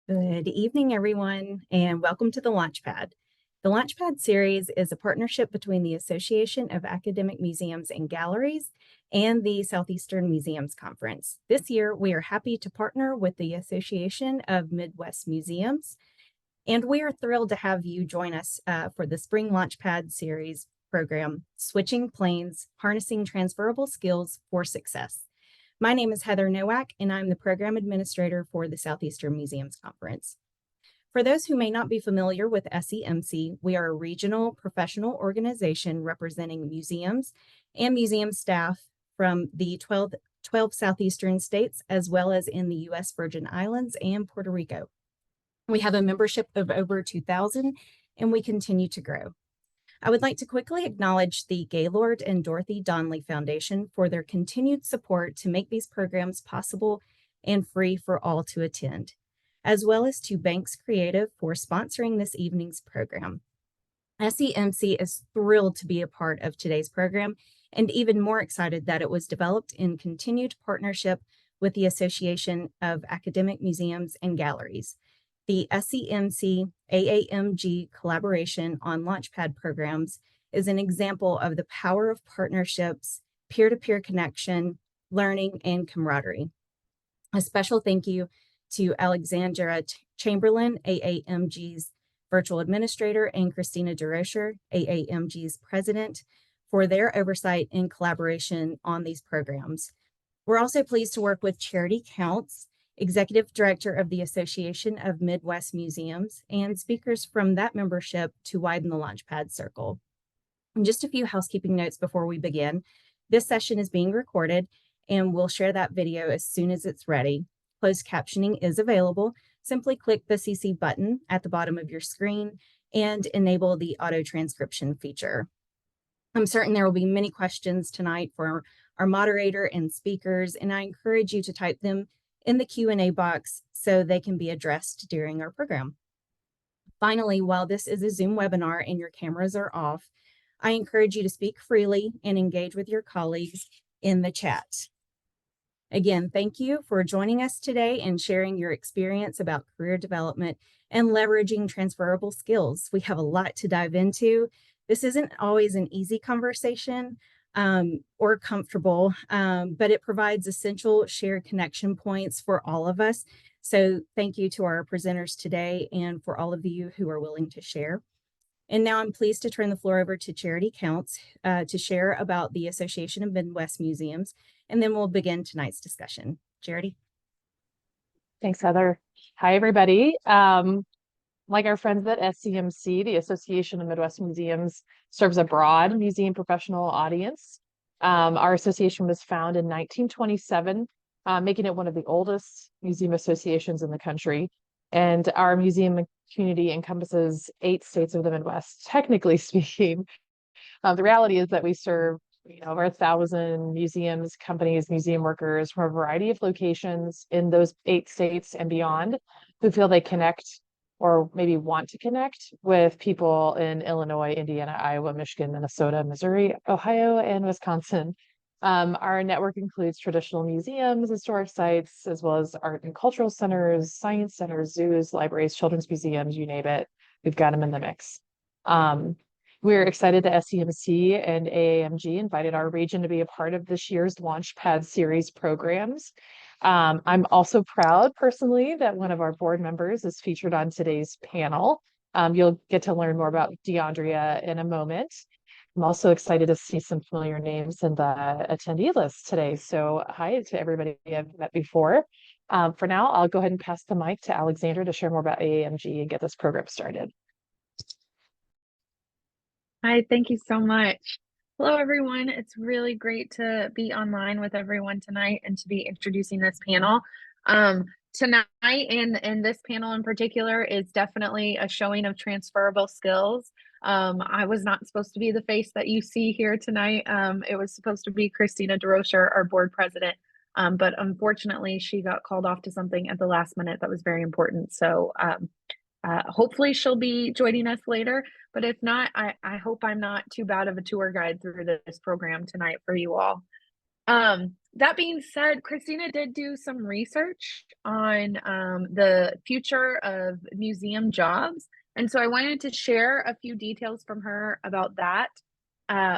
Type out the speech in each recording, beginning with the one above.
Good evening, everyone, and welcome to the Launchpad. The Launchpad series is a partnership between the Association of Academic Museums and Galleries and the Southeastern Museums Conference. This year, we are happy to partner with the Association of Midwest Museums, and we are thrilled to have you join us for the Spring Launchpad series program, Switching Planes, Harnessing Transferable Skills for Success. My name is Heather Nowak, and I'm the Program Administrator for the Southeastern Museums Conference. For those who may not be familiar with SEMC, we are a regional professional organization representing museums and museum staff from the 12 Southeastern states, as well as in the U.S. Virgin Islands and Puerto Rico. We have a membership of over 2,000, and we continue to grow. I would like to quickly acknowledge the Gaylord and Dorothy Donnelly Foundation for their continued support to make these programs possible and free for all to attend, as well as to Banks Creative for sponsoring this evening's program. SEMC is thrilled to be a part of today's program and even more excited that it was developed in continued partnership with the Association of Academic Museums and Galleries. The SEMC AAMG collaboration on Launchpad programs is an example of the power of partnerships, peer-to-peer connection, learning, and camaraderie. A special thank you to Alexandra Chamberlain, AAMG's virtual administrator, and Christina DeRocher, AAMG's president, for their oversight and collaboration on these programs. We're also pleased to work with Charity Counts, Executive Director of the Association of Midwest Museums, and speakers from that membership to widen the Launchpad circle. And just a few housekeeping notes before we begin. This session is being recorded, and we'll share that video as soon as it's ready. Closed captioning is available. Simply click the CC button at the bottom of your screen and enable the auto transcription feature. I'm certain there will be many questions tonight for our moderator and speakers, and I encourage you to type them in the Q&A box so they can be addressed during our program. Finally, while this is a Zoom webinar and your cameras are off, I encourage you to speak freely and engage with your colleagues in the chat. Again, thank you for joining us today and sharing your experience about career development and leveraging transferable skills. We have a lot to dive into. This isn't always an easy conversation or comfortable, but it provides essential shared connection points for all of us. So thank you to our presenters today and for all of you who are willing to share. And now I'm pleased to turn the floor over to Charity Counts to share about the Association of Midwest Museums, and then we'll begin tonight's discussion. Charity. Thanks, Heather. Hi, everybody. Like our friends at SEMC, the Association of Midwest Museums serves a broad museum professional audience. Our association was founded in 1927, making it one of the oldest museum associations in the country. And our museum community encompasses 8 states of the Midwest, technically speaking. The reality is that we serve over 1,000 museums, companies, museum workers from a variety of locations in those 8 states and beyond who feel they connect or maybe want to connect with people in Illinois, Indiana, Iowa, Michigan, Minnesota, Missouri, Ohio, and Wisconsin. Our network includes traditional museums, historic sites, as well as art and cultural centers, science centers, zoos, libraries, children's museums, you name it. We've got them in the mix. We're excited that SEMC and AAMG invited our region to be a part of this year's Launchpad series programs. I'm also proud personally that one of our board members is featured on today's panel. You'll get to learn more about DeAndrea in a moment. I'm also excited to see some familiar names in the attendee list today. So hi to everybody I've met before. For now, I'll go ahead and pass the mic to Alexandra to share more about AAMG and get this program started. Hi, thank you so much. Hello, everyone. It's really great to be online with everyone tonight and to be introducing this panel. Tonight, and this panel in particular, is definitely a showing of transferable skills. I was not supposed to be the face that you see here tonight. It was supposed to be Christina DeRocher, our board president, but unfortunately, she got called off to something at the last minute that was very important. So hopefully she'll be joining us later, but if not, I hope I'm not too bad of a tour guide through this program tonight for you all. That being said, Christina did do some research on the future of museum jobs. And so I wanted to share a few details from her about that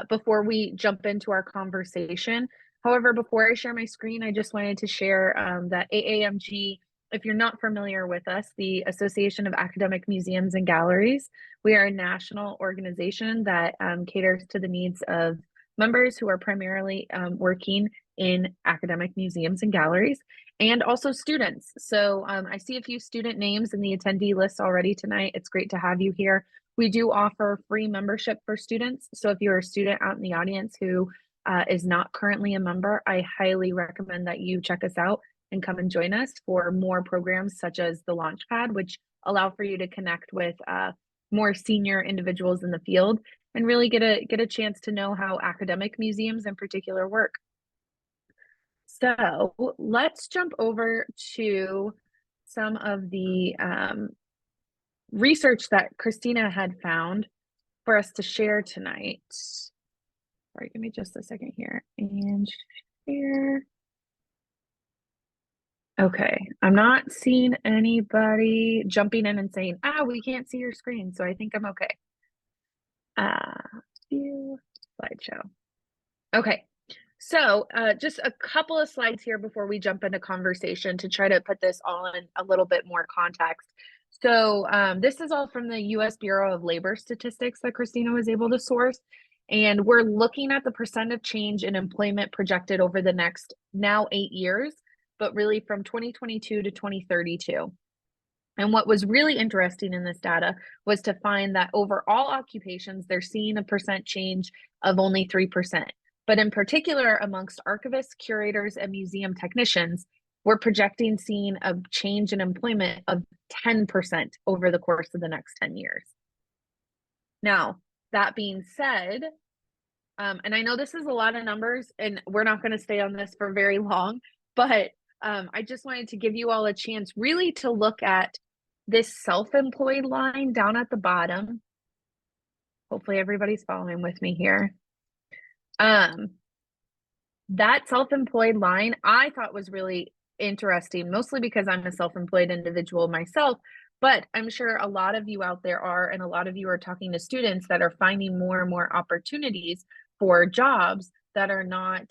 before we jump into our conversation. However, before I share my screen, I just wanted to share that AAMG, if you're not familiar with us, the Association of Academic Museums and Galleries, we are a national organization that caters to the needs of members who are primarily working in academic museums and galleries, and also students. So I see a few student names in the attendee list already tonight. It's great to have you here. We do offer free membership for students. So if you're a student out in the audience who is not currently a member, I highly recommend that you check us out and come and join us for more programs such as the Launchpad, which allow for you to connect with more senior individuals in the field and really get a chance to know how academic museums in particular work. So let's jump over to some of the research that Christina had found for us to share tonight. Sorry, give me just a second here and share. Okay, I'm not seeing anybody jumping in and saying, we can't see your screen, so I think I'm okay. View slideshow. Okay, so just a couple of slides here before we jump into conversation to try to put this all in a little bit more context. So this is all from the US Bureau of Labor Statistics that Christina was able to source. And we're looking at the percent of change in employment projected over the next now 8 years, but really from 2022 to 2032. And what was really interesting in this data was to find that over all occupations, they're seeing a percent change of only 3%. But in particular, amongst archivists, curators, and museum technicians, we're projecting seeing a change in employment of 10% over the course of the next 10 years. Now, that being said, and I know this is a lot of numbers, and we're not going to stay on this for very long, but I just wanted to give you all a chance really to look at this self-employed line down at the bottom. Hopefully everybody's following with me here. That self-employed line I thought was really interesting, mostly because I'm a self-employed individual myself, but I'm sure a lot of you out there are, and a lot of you are talking to students that are finding more and more opportunities for jobs that are not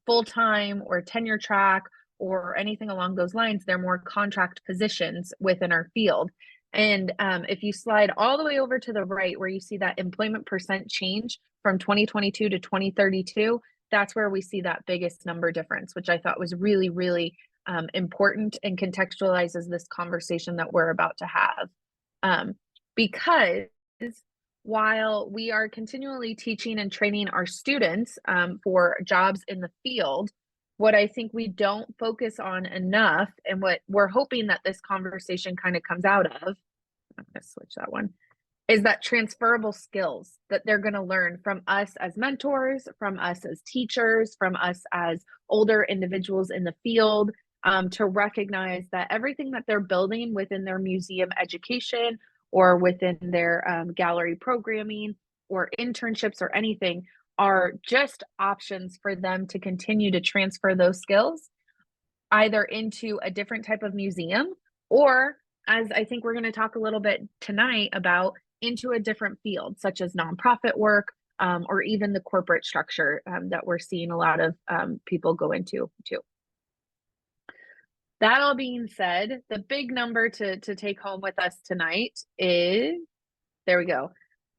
full-time or tenure track or anything along those lines. They're more contract positions within our field. And if you slide all the way over to the right where you see that employment percent change from 2022 to 2032, that's where we see that biggest number difference, which I thought was really, really important and contextualizes this conversation that we're about to have. Because while we are continually teaching and training our students for jobs in the field, what I think we don't focus on enough, and what we're hoping that this conversation kind of comes out of, I'm going to switch that one, is that transferable skills that they're going to learn from us as mentors, from us as teachers, from us as older individuals in the field, to recognize that everything that they're building within their museum education or within their gallery programming or internships or anything are just options for them to continue to transfer those skills either into a different type of museum or, as I think we're going to talk a little bit tonight about, into a different field, such as nonprofit work or even the corporate structure that we're seeing a lot of people go into too. That all being said, the big number to take home with us tonight is, there we go,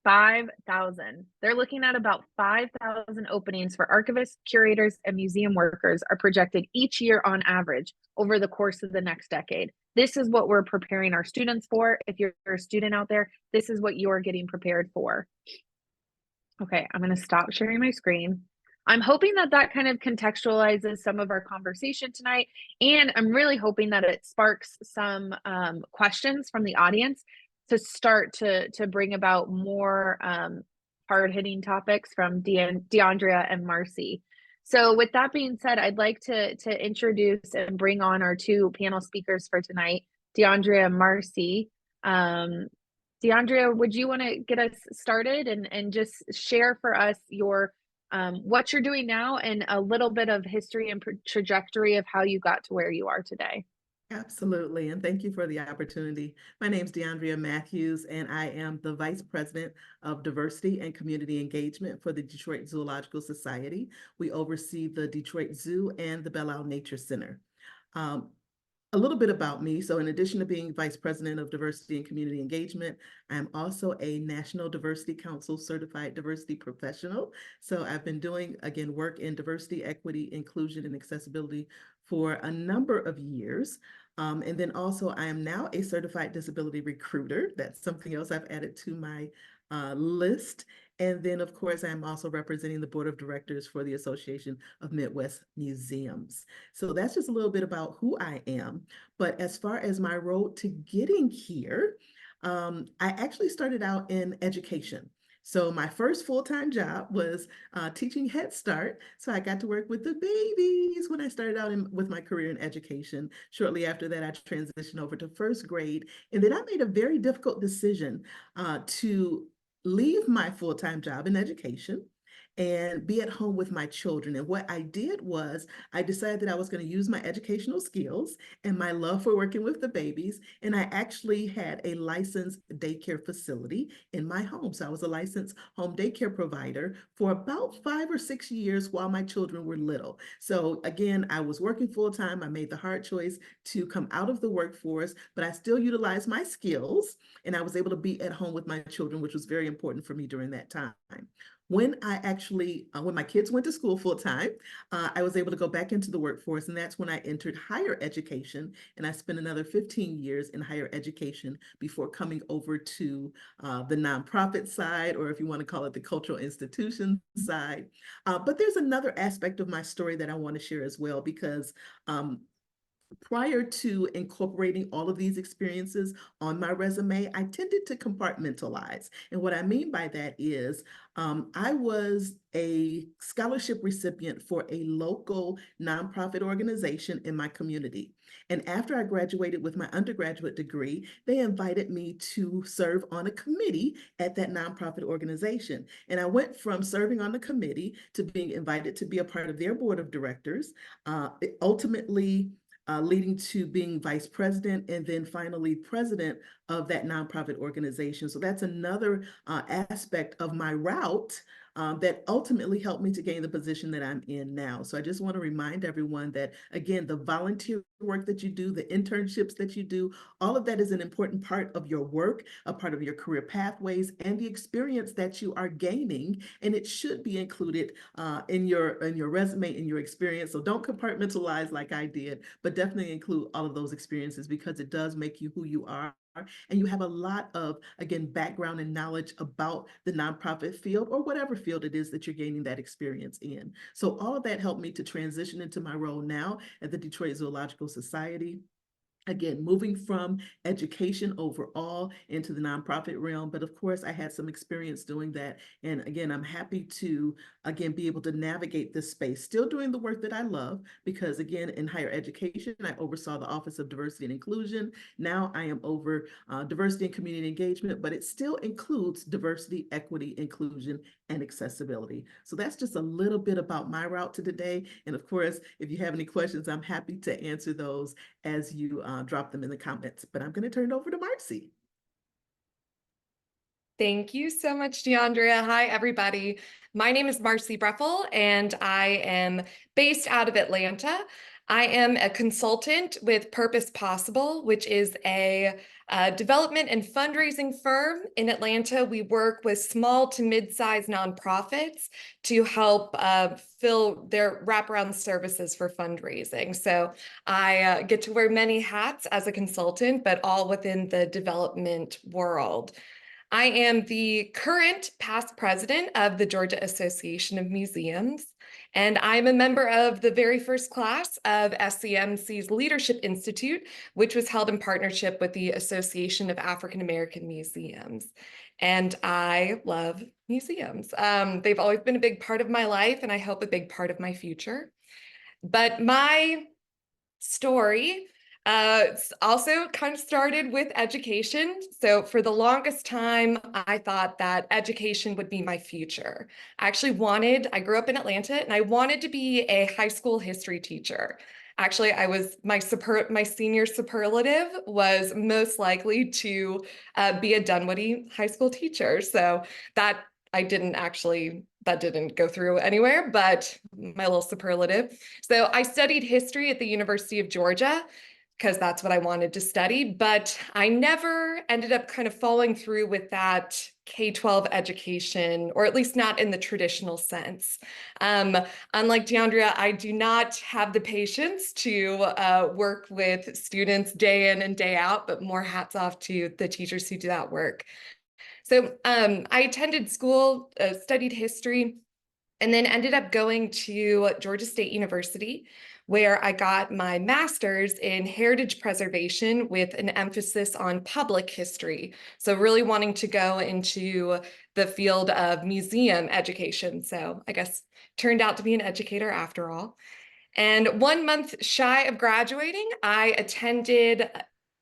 5,000. They're looking at about 5,000 openings for archivists, curators, and museum workers are projected each year on average over the course of the next decade. This is what we're preparing our students for. If you're a student out there, this is what you're getting prepared for. Okay, I'm going to stop sharing my screen. I'm hoping that that kind of contextualizes some of our conversation tonight, and I'm really hoping that it sparks some questions from the audience to start to bring about more hard-hitting topics from DeAndrea and Marcy. So with that being said, I'd like to introduce and bring on our two panel speakers for tonight, DeAndrea and Marcy. DeAndrea, would you want to get us started and just share for us your what you're doing now and a little bit of history and trajectory of how you got to where you are today. Absolutely, and thank you for the opportunity. My name is DeAndrea Matthews, and I am the Vice President of Diversity and Community Engagement for the Detroit Zoological Society. We oversee the Detroit Zoo and the Belle Isle Nature Center. A little bit about me. So in addition to being Vice President of Diversity and Community Engagement, I'm also a National Diversity Council Certified Diversity Professional. So I've been doing, again, work in diversity, equity, inclusion, and accessibility for a number of years. And then also I am now a Certified Disability Recruiter. That's something else I've added to my list. And then, of course, I'm also representing the Board of Directors for the Association of Midwest Museums. So that's just a little bit about who I am. But as far as my road to getting here, I actually started out in education. So my first full-time job was teaching Head Start. So I got to work with the babies when I started out with my career in education. Shortly after that, I transitioned over to first grade. And then I made a very difficult decision to leave my full-time job in education and be at home with my children. And what I did was I decided that I was going to use my educational skills and my love for working with the babies. And I actually had a licensed daycare facility in my home. So I was a licensed home daycare provider for about 5 or 6 years while my children were little. So again, I was working full time. I made the hard choice to come out of the workforce, but I still utilized my skills and I was able to be at home with my children, which was very important for me during that time. When when my kids went to school full time, I was able to go back into the workforce, and that's when I entered higher education, and I spent another 15 years in higher education before coming over to the nonprofit side, or if you want to call it the cultural institution side. But there's another aspect of my story that I want to share as well, because prior to incorporating all of these experiences on my resume, I tended to compartmentalize. And what I mean by that is I was a scholarship recipient for a local nonprofit organization in my community. And after I graduated with my undergraduate degree, they invited me to serve on a committee at that nonprofit organization. And I went from serving on the committee to being invited to be a part of their board of directors. Ultimately, leading to being vice president and then finally president of that nonprofit organization. So that's another aspect of my route that ultimately helped me to gain the position that I'm in now. So I just want to remind everyone that, again, the volunteer work that you do, the internships that you do, all of that is an important part of your work, a part of your career pathways, and the experience that you are gaining. And it should be included in your resume, in your experience. So don't compartmentalize like I did, but definitely include all of those experiences because it does make you who you are. And you have a lot of, again, background and knowledge about the nonprofit field or whatever field it is that you're gaining that experience in. So all of that helped me to transition into my role now at the Detroit Zoological Society. Again, moving from education overall into the nonprofit realm. But of course, I had some experience doing that. And again, I'm happy to, again, be able to navigate this space, still doing the work that I love, because again, in higher education, I oversaw the Office of Diversity and Inclusion. Now I am over diversity and community engagement, but it still includes diversity, equity, inclusion, and accessibility. So that's just a little bit about my route to today. And of course, if you have any questions, I'm happy to answer those as you drop them in the comments. But I'm going to turn it over to Marcy. Thank you so much, DeAndrea. Hi, everybody. My name is Marcy Breffel, and I am based out of Atlanta. I am a consultant with Purpose Possible, which is a development and fundraising firm in Atlanta. We work with small to mid-sized nonprofits to help fill their wraparound services for fundraising. So I get to wear many hats as a consultant, but all within the development world. I am the current past president of the Georgia Association of Museums, and I'm a member of the very first class of SCMC's Leadership Institute, which was held in partnership with the Association of African American Museums. And I love museums. They've always been a big part of my life, and I hope a big part of my future. But my story It's also kind of started with education. So for the longest time, I thought that education would be my future. I grew up in Atlanta and I wanted to be a high school history teacher. Actually, my senior superlative was most likely to be a Dunwoody high school teacher. So that that didn't go through anywhere, but my little superlative. So I studied history at the University of Georgia because that's what I wanted to study, but I never ended up kind of following through with that K-12 education, or at least not in the traditional sense. Unlike DeAndrea, I do not have the patience to work with students day in and day out, but more hats off to the teachers who do that work. So I attended school, studied history, and then ended up going to Georgia State University, where I got my master's in heritage preservation with an emphasis on public history. So really wanting to go into the field of museum education. So I guess turned out to be an educator after all. And 1 month shy of graduating, I attended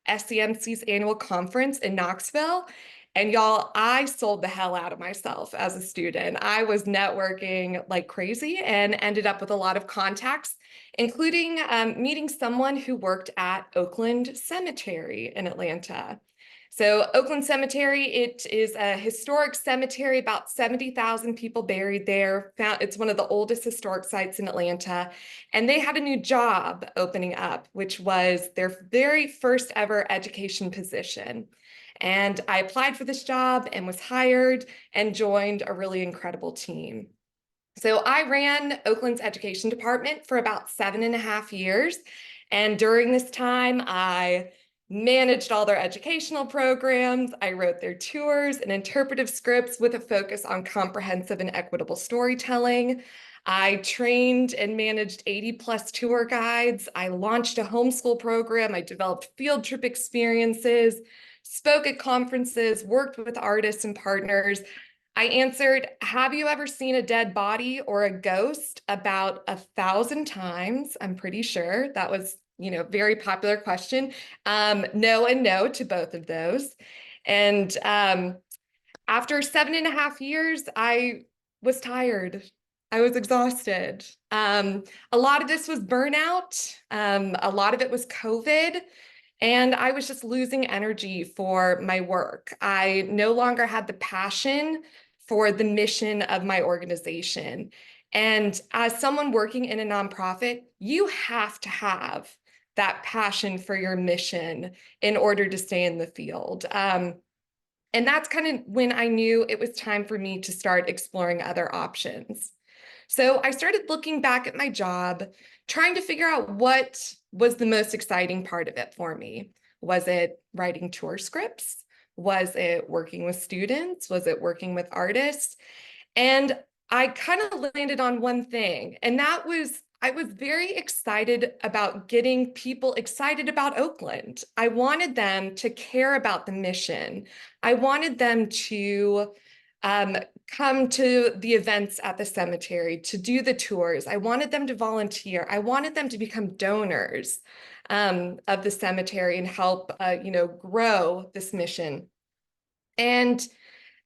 SCMC's annual conference in Knoxville. And y'all, I sold the hell out of myself as a student. I was networking like crazy and ended up with a lot of contacts, including meeting someone who worked at Oakland Cemetery in Atlanta. So Oakland Cemetery, it is a historic cemetery, about 70,000 people buried there. It's one of the oldest historic sites in Atlanta. And they had a new job opening up, which was their very first ever education position. And I applied for this job and was hired and joined a really incredible team. So I ran Oakland's education department for about 7.5 years. And during this time, I managed all their educational programs. I wrote their tours and interpretive scripts with a focus on comprehensive and equitable storytelling. I trained and managed 80+ tour guides. I launched a homeschool program. I developed field trip experiences, spoke at conferences, worked with artists and partners. I answered, have you ever seen a dead body or a ghost? About 1,000 times, I'm pretty sure. That was, very popular question. No and no to both of those. And after 7.5 years, I was tired. I was exhausted. A lot of this was burnout. A lot of it was COVID. And I was just losing energy for my work. I no longer had the passion for the mission of my organization. And as someone working in a nonprofit, you have to have that passion for your mission in order to stay in the field. And that's kind of when I knew it was time for me to start exploring other options. So I started looking back at my job, trying to figure out what was the most exciting part of it for me. Was it writing tour scripts? Was it working with students? Was it working with artists? And I kind of landed on one thing, and that was I was very excited about getting people excited about Oakland. I wanted them to care about the mission. I wanted them to come to the events at the cemetery, to do the tours. I wanted them to volunteer. I wanted them to become donors of the cemetery and help, grow this mission. And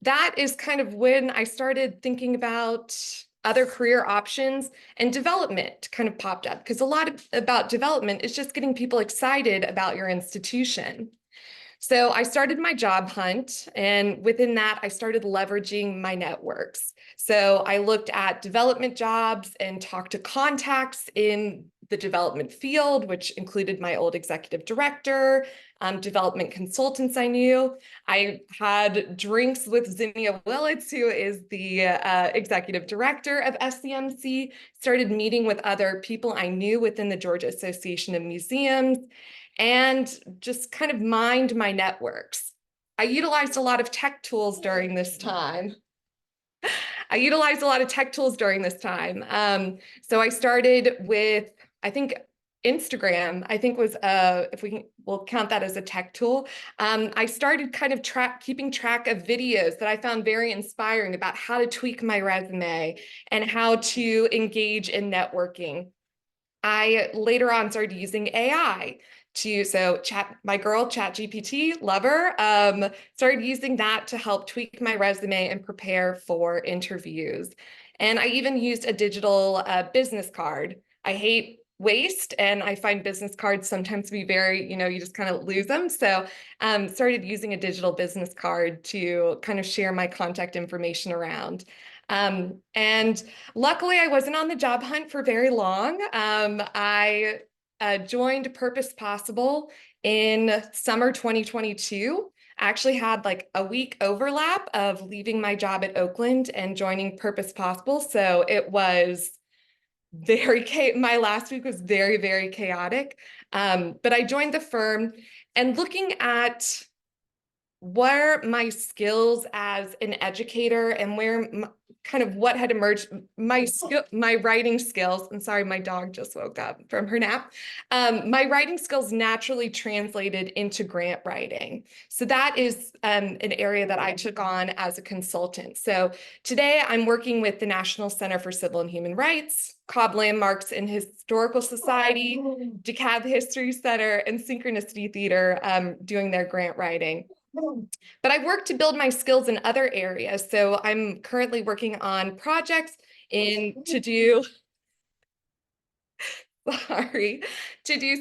that is kind of when I started thinking about other career options, and development kind of popped up, because a lot about development is just getting people excited about your institution. So I started my job hunt, and within that, I started leveraging my networks. So I looked at development jobs and talked to contacts in the development field, which included my old executive director, development consultants I knew. I had drinks with Zinnia Willits, who is the executive director of SCMC, started meeting with other people I knew within the Georgia Association of Museums, and just kind of mined my networks. I utilized a lot of tech tools during this time. So I started with, I think, Instagram, I think was, we'll count that as a tech tool. I started kind of keeping track of videos that I found very inspiring about how to tweak my resume and how to engage in networking. I later on started using AI my girl ChatGPT, love her, started using that to help tweak my resume and prepare for interviews. And I even used a digital business card. I hate waste, and I find business cards sometimes to be very, you just kind of lose them. So started using a digital business card to kind of share my contact information around. And luckily, I wasn't on the job hunt for very long. I joined Purpose Possible in summer 2022. I actually had like a week overlap of leaving my job at Oakland and joining Purpose Possible. So it was my last week was very, very chaotic. But I joined the firm, and looking at where my skills as an educator and kind of what had emerged, my writing skills, and sorry, my dog just woke up from her nap. My writing skills naturally translated into grant writing. So that is an area that I took on as a consultant. So today I'm working with the National Center for Civil and Human Rights, Cobb Landmarks and Historical Society, DeKalb History Center, and Synchronicity Theater doing their grant writing. But I've worked to build my skills in other areas. So I'm currently working on projects to do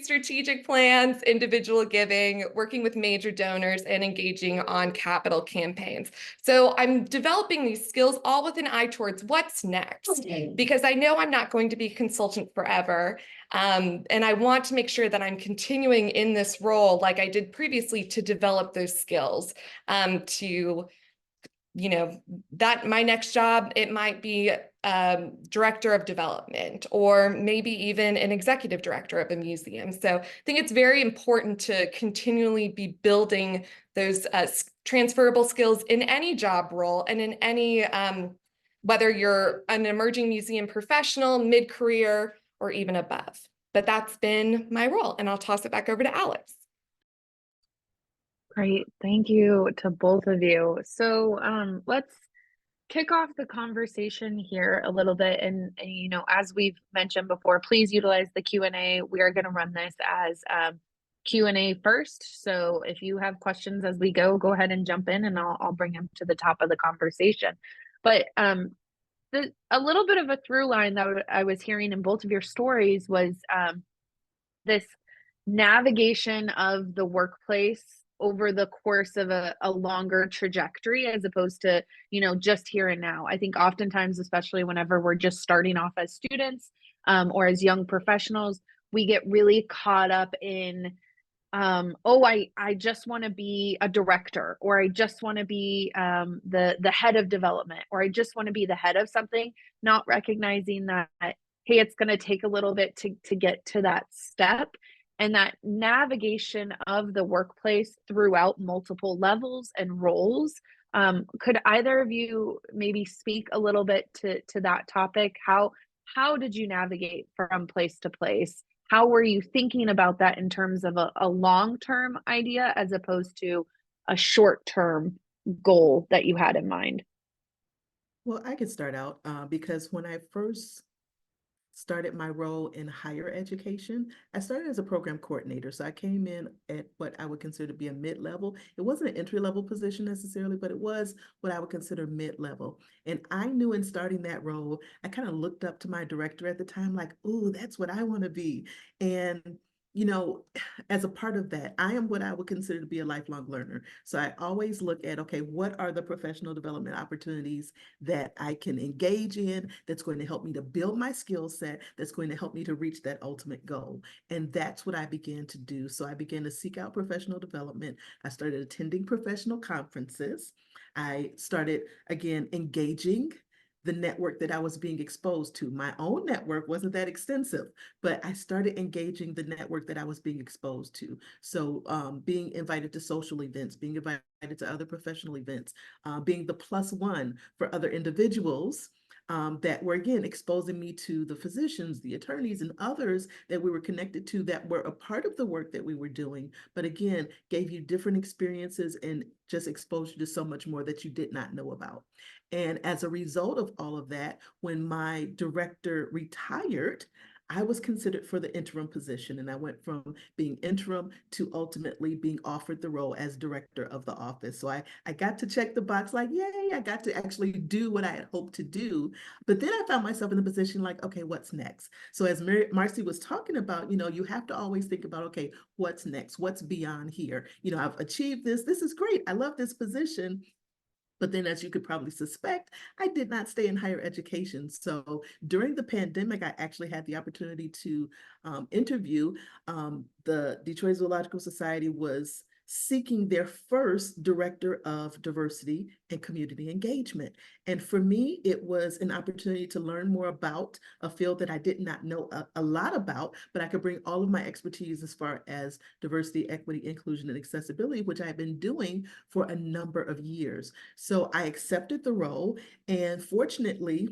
strategic plans, individual giving, working with major donors, and engaging on capital campaigns. So I'm developing these skills all with an eye towards what's next, because I know I'm not going to be a consultant forever. And I want to make sure that I'm continuing in this role like I did previously to develop those skills that my next job, it might be director of development, or maybe even an executive director of a museum. So I think it's very important to continually be building those transferable skills in any job role and in any, whether you're an emerging museum professional, mid-career, or even above. But that's been my role, and I'll toss it back over to Alex. Great. Thank you to both of you. So let's kick off the conversation here a little bit. And as we've mentioned before, please utilize the Q&A. We are going to run this as Q&A first. So if you have questions as we go ahead and jump in, and I'll bring them to the top of the conversation. But a little bit of a through line that I was hearing in both of your stories was this navigation of the workplace over the course of a longer trajectory, as opposed to, just here and now. I think oftentimes, especially whenever we're just starting off as students or as young professionals, we get really caught up in, I just want to be a director, or I just want to be the head of development, or I just want to be the head of something, not recognizing that, hey, it's going to take a little bit to get to that step. And that navigation of the workplace throughout multiple levels and roles. Could either of you maybe speak a little bit to that topic? How did you navigate from place to place? How were you thinking about that in terms of a long-term idea as opposed to a short-term goal that you had in mind? Well, I could start out because when I first started my role in higher education, I started as a program coordinator. So I came in at what I would consider to be a mid-level. It wasn't an entry-level position necessarily, but it was what I would consider mid-level. And I knew in starting that role, I kind of looked up to my director at the time, like, ooh, that's what I want to be. And as a part of that, I am what I would consider to be a lifelong learner. So I always look at, okay, what are the professional development opportunities that I can engage in that's going to help me to build my skill set, that's going to help me to reach that ultimate goal. And that's what I began to do. So I began to seek out professional development. I started attending professional conferences. I started, again, engaging the network that I was being exposed to. My own network wasn't that extensive, but I started engaging the network that I was being exposed to. So being invited to social events, being invited to other professional events, being the plus one for other individuals that were, again, exposing me to the physicians, the attorneys, and others that we were connected to that were a part of the work that we were doing, but again, gave you different experiences and just exposed you to so much more that you did not know about. And as a result of all of that, when my director retired, I was considered for the interim position, and I went from being interim to ultimately being offered the role as director of the office. So I got to check the box like, yay, I got to actually do what I had hoped to do. But then I found myself in the position like, okay, what's next? So as Marcy was talking about, you have to always think about, okay, what's next? What's beyond here? I've achieved this. This is great. I love this position. But then, as you could probably suspect, I did not stay in higher education. So during the pandemic, I actually had the opportunity to interview. The Detroit Zoological Society was seeking their first director of diversity and community engagement. And for me, it was an opportunity to learn more about a field that I did not know a lot about, but I could bring all of my expertise as far as diversity, equity, inclusion, and accessibility, which I've been doing for a number of years. So I accepted the role, and fortunately,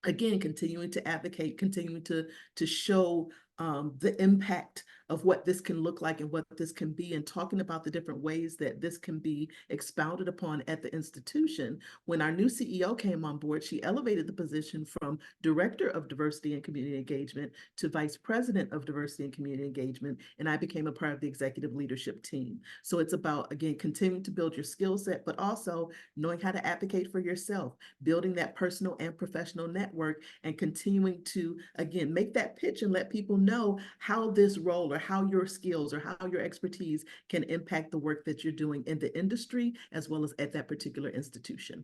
again, continuing to advocate, continuing to show the impact of what this can look like and what this can be, and talking about the different ways that this can be expounded upon at the institution. When our new CEO came on board, she elevated the position from Director of Diversity and Community Engagement to Vice President of Diversity and Community Engagement, and I became a part of the executive leadership team. So it's about, again, continuing to build your skill set, but also knowing how to advocate for yourself, building that personal and professional network, and continuing to, again, make that pitch and let people know how this role or how your skills or how your expertise can impact the work that you're doing in the industry as well as at that particular institution.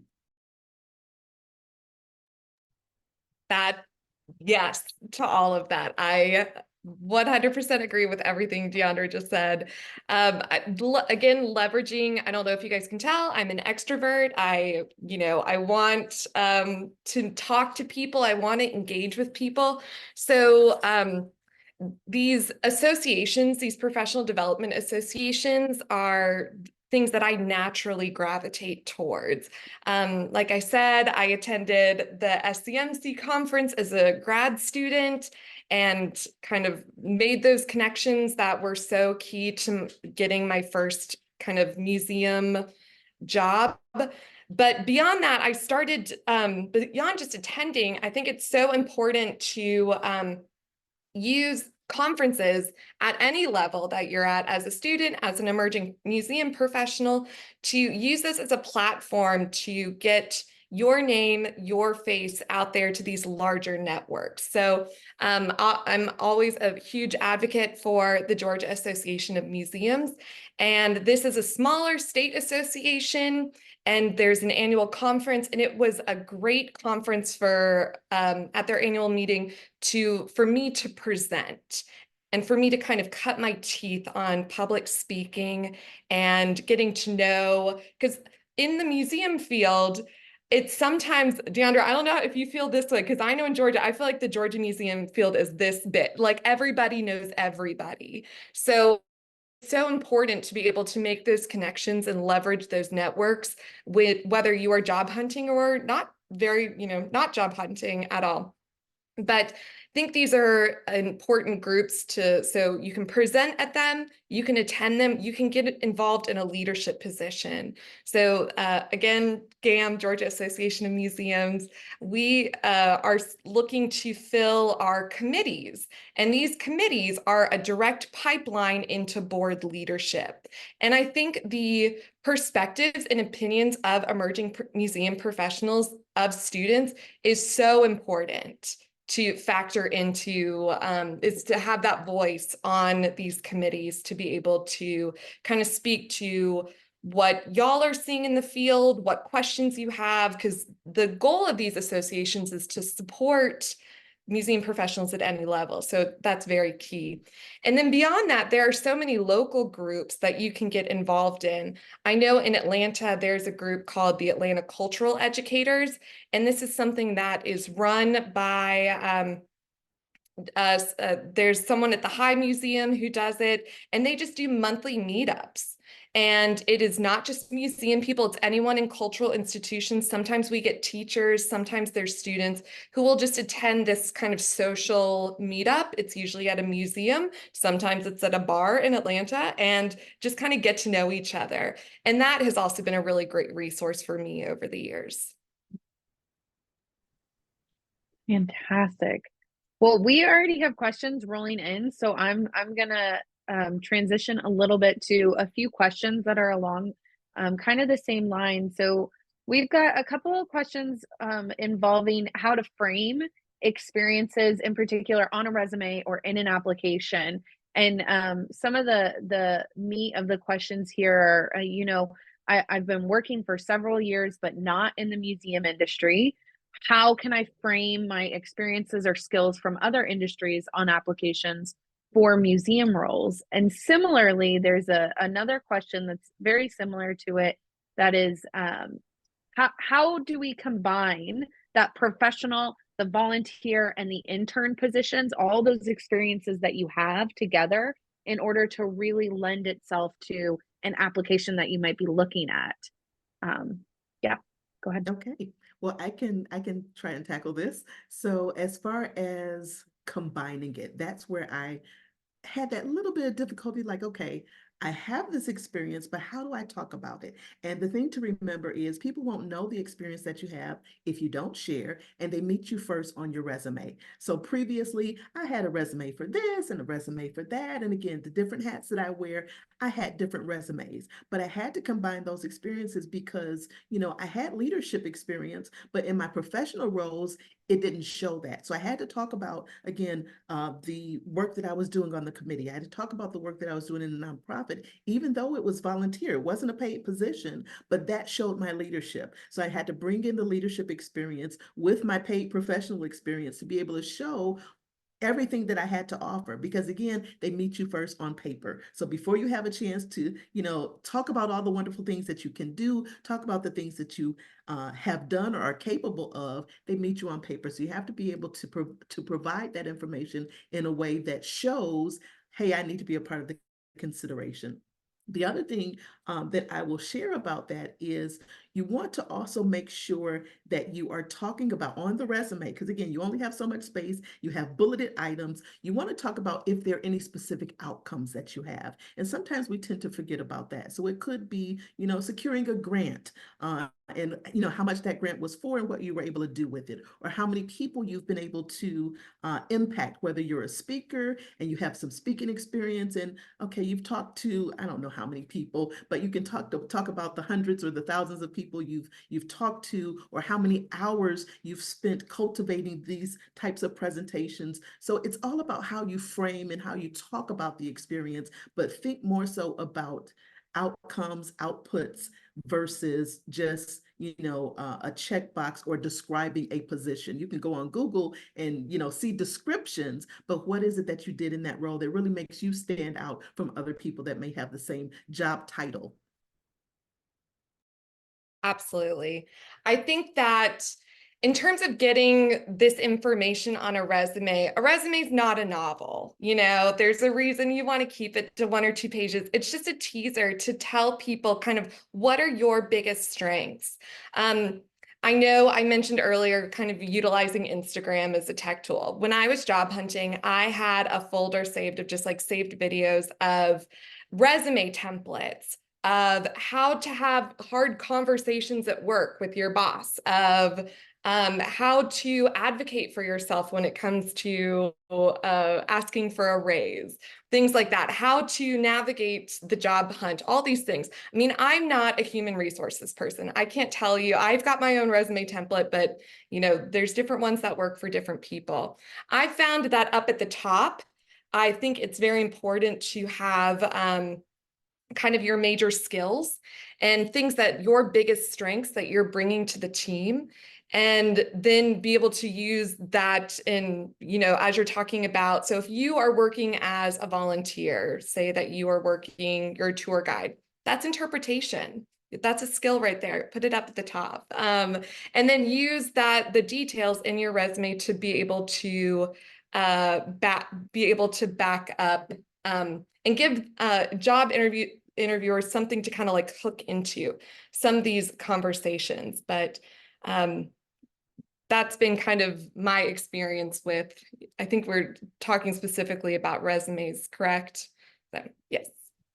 That, yes, to all of that. I 100% agree with everything Deandra just said. Again, leveraging, I don't know if you guys can tell, I'm an extrovert. I want to talk to people. I want to engage with people. So these associations, these professional development associations, are things that I naturally gravitate towards. Like I said, I attended the SCMC conference as a grad student and kind of made those connections that were so key to getting my first kind of museum job. But beyond that, I started, beyond just attending, I think it's so important to use conferences at any level that you're at as a student, as an emerging museum professional, to use this as a platform to get your name, your face out there to these larger networks. So I'm always a huge advocate for the Georgia Association of Museums. And this is a smaller state association, and there's an annual conference, and it was a great conference for at their annual meeting for me to present and for me to kind of cut my teeth on public speaking and getting to know, because in the museum field, it's sometimes, Deandra, I don't know if you feel this way, because I know in Georgia, I feel like the Georgia museum field is this big, like everybody knows everybody. So it's so important to be able to make those connections and leverage those networks with whether you are job hunting or not not job hunting at all. But I think these are important groups so you can present at them, you can attend them, you can get involved in a leadership position. So again, GAM, Georgia Association of Museums, we are looking to fill our committees. And these committees are a direct pipeline into board leadership. And I think the perspectives and opinions of emerging museum professionals, of students, is so important to factor into, is to have that voice on these committees, to be able to kind of speak to what y'all are seeing in the field, what questions you have, because the goal of these associations is to support museum professionals at any level. So that's very key. And then beyond that, there are so many local groups that you can get involved in. I know in Atlanta, there's a group called the Atlanta Cultural Educators, and this is something that is run by there's someone at the High Museum who does it, and they just do monthly meetups. And it is not just museum people, it's anyone in cultural institutions. Sometimes we get teachers, sometimes there's students who will just attend this kind of social meetup. It's usually at a museum, sometimes it's at a bar in Atlanta, and just kind of get to know each other. And that has also been a really great resource for me over the years. Fantastic. Well, we already have questions rolling in, so I'm gonna transition a little bit to a few questions that are along kind of the same line. So we've got a couple of questions involving how to frame experiences in particular on a resume or in an application. And some of the meat of the questions here are, I've been working for several years, but not in the museum industry. How can I frame my experiences or skills from other industries on applications for museum roles? And similarly, there's another question that's very similar to it that is how do we combine that professional, the volunteer, and the intern positions, all those experiences that you have together in order to really lend itself to an application that you might be looking at? Yeah, go ahead. Okay. Well, I can try and tackle this. So as far as combining it, that's where I had that little bit of difficulty, like, okay, I have this experience, but how do I talk about it? And the thing to remember is people won't know the experience that you have if you don't share, and they meet you first on your resume. So previously, I had a resume for this and a resume for that. And again, the different hats that I wear, I had different resumes, but I had to combine those experiences because, I had leadership experience, but in my professional roles, it didn't show that. So I had to talk about, again, the work that I was doing on the committee. I had to talk about the work that I was doing in the nonprofit, even though it was volunteer. It wasn't a paid position, but that showed my leadership. So I had to bring in the leadership experience with my paid professional experience to be able to show everything that I had to offer, because again, they meet you first on paper. So before you have a chance to, talk about all the wonderful things that you can do, talk about the things that you have done or are capable of, they meet you on paper. So you have to be able to provide that information in a way that shows, hey, I need to be a part of the consideration. The other thing that I will share about that is you want to also make sure that you are talking about on the resume, because again, you only have so much space, you have bulleted items. You want to talk about if there are any specific outcomes that you have. And sometimes we tend to forget about that. So it could be, securing a grant and, how much that grant was for and what you were able to do with it, or how many people you've been able to impact, whether you're a speaker and you have some speaking experience and, okay, you've talked to, I don't know how many people, but you can talk about the hundreds or the thousands of people you've talked to, or how many hours you've spent cultivating these types of presentations. So it's all about how you frame and how you talk about the experience, but think more so about outcomes, outputs versus just, a checkbox or describing a position. You can go on Google and, see descriptions, but what is it that you did in that role that really makes you stand out from other people that may have the same job title? Absolutely. I think that in terms of getting this information on a resume is not a novel. There's a reason you want to keep it to 1 or 2 pages. It's just a teaser to tell people kind of what are your biggest strengths. I know I mentioned earlier kind of utilizing Instagram as a tech tool. When I was job hunting, I had a folder saved of just like saved videos of resume templates, of how to have hard conversations at work with your boss, of how to advocate for yourself when it comes to asking for a raise, things like that, how to navigate the job hunt, all these things. I mean, I'm not a human resources person. I can't tell you, I've got my own resume template, but there's different ones that work for different people. I found that up at the top, I think it's very important to have kind of your major skills and things that your biggest strengths that you're bringing to the team, and then be able to use that in, as you're talking about. So if you are working as a volunteer, say that you're a tour guide, that's interpretation. That's a skill right there. Put it up at the top. And then use the details in your resume to be able to back up and give job interviewers something to kind of like hook into some of these conversations. But that's been kind of my experience with, I think we're talking specifically about resumes, correct? So, yes.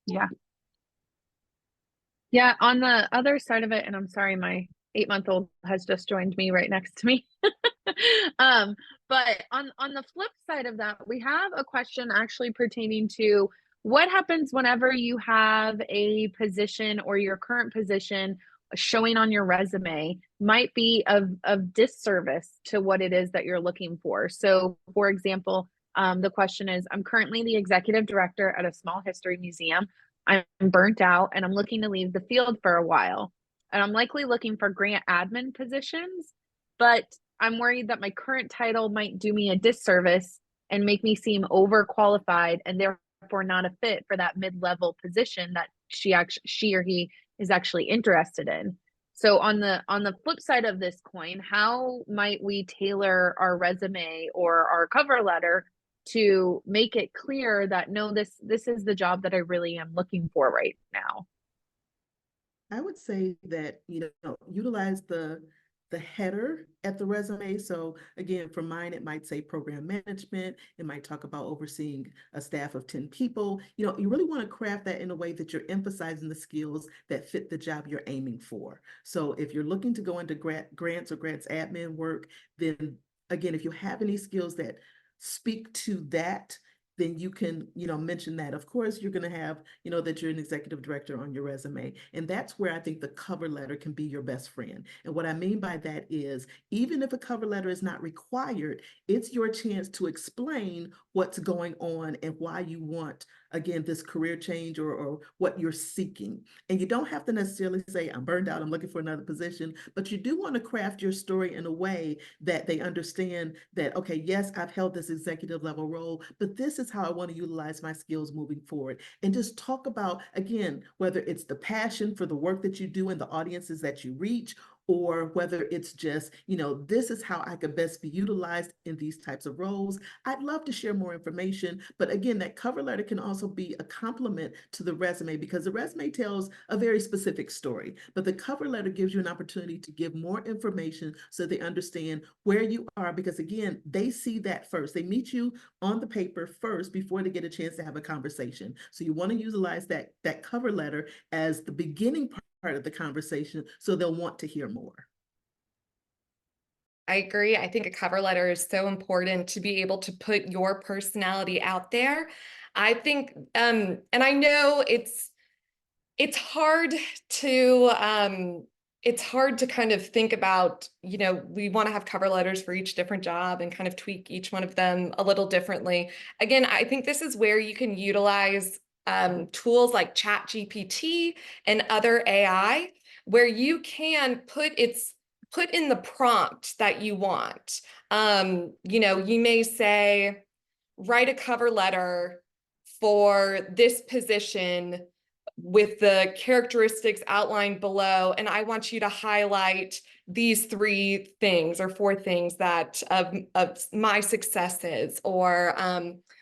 Yeah. Yeah, on the other side of it, and I'm sorry, my 8-month-old has just joined me right next to me. But on the flip side of that, we have a question actually pertaining to what happens whenever you have a position or your current position showing on your resume might be of disservice to what it is that you're looking for. So, for example, the question is, I'm currently the executive director at a small history museum. I'm burnt out and I'm looking to leave the field for a while. And I'm likely looking for grant admin positions, but I'm worried that my current title might do me a disservice and make me seem overqualified and therefore not a fit for that mid-level position that she or he is actually interested in. So on the flip side of this coin, how might we tailor our resume or our cover letter to make it clear that no, this is the job that I really am looking for right now? I would say that, utilize the header at the resume. So again, for mine, it might say program management. It might talk about overseeing a staff of 10 people. You really want to craft that in a way that you're emphasizing the skills that fit the job you're aiming for. So if you're looking to go into grants or grants admin work, then again, if you have any skills that speak to that, then you can, mention that. Of course, you're going to have, that you're an executive director on your resume. And that's where I think the cover letter can be your best friend. And what I mean by that is, even if a cover letter is not required, it's your chance to explain what's going on and why you want, again, this career change or what you're seeking. And you don't have to necessarily say, I'm burned out, I'm looking for another position, but you do want to craft your story in a way that they understand that, okay, yes, I've held this executive level role, but this is how I want to utilize my skills moving forward. And just talk about, again, whether it's the passion for the work that you do and the audiences that you reach, or whether it's just, this is how I could best be utilized in these types of roles. I'd love to share more information, but again, that cover letter can also be a complement to the resume because the resume tells a very specific story, but the cover letter gives you an opportunity to give more information so they understand where you are, because again, they see that first. They meet you on the paper first before they get a chance to have a conversation. So you want to utilize that cover letter as the beginning part of the conversation so they'll want to hear more. I agree. I think a cover letter is so important to be able to put your personality out there. I think, and I know it's hard to kind of think about, we want to have cover letters for each different job and kind of tweak each one of them a little differently. Again, I think this is where you can utilize tools like ChatGPT and other AI, where you can put in the prompt that you want. You may say, write a cover letter for this position with the characteristics outlined below, and I want you to highlight these 3 things or 4 things that of my successes or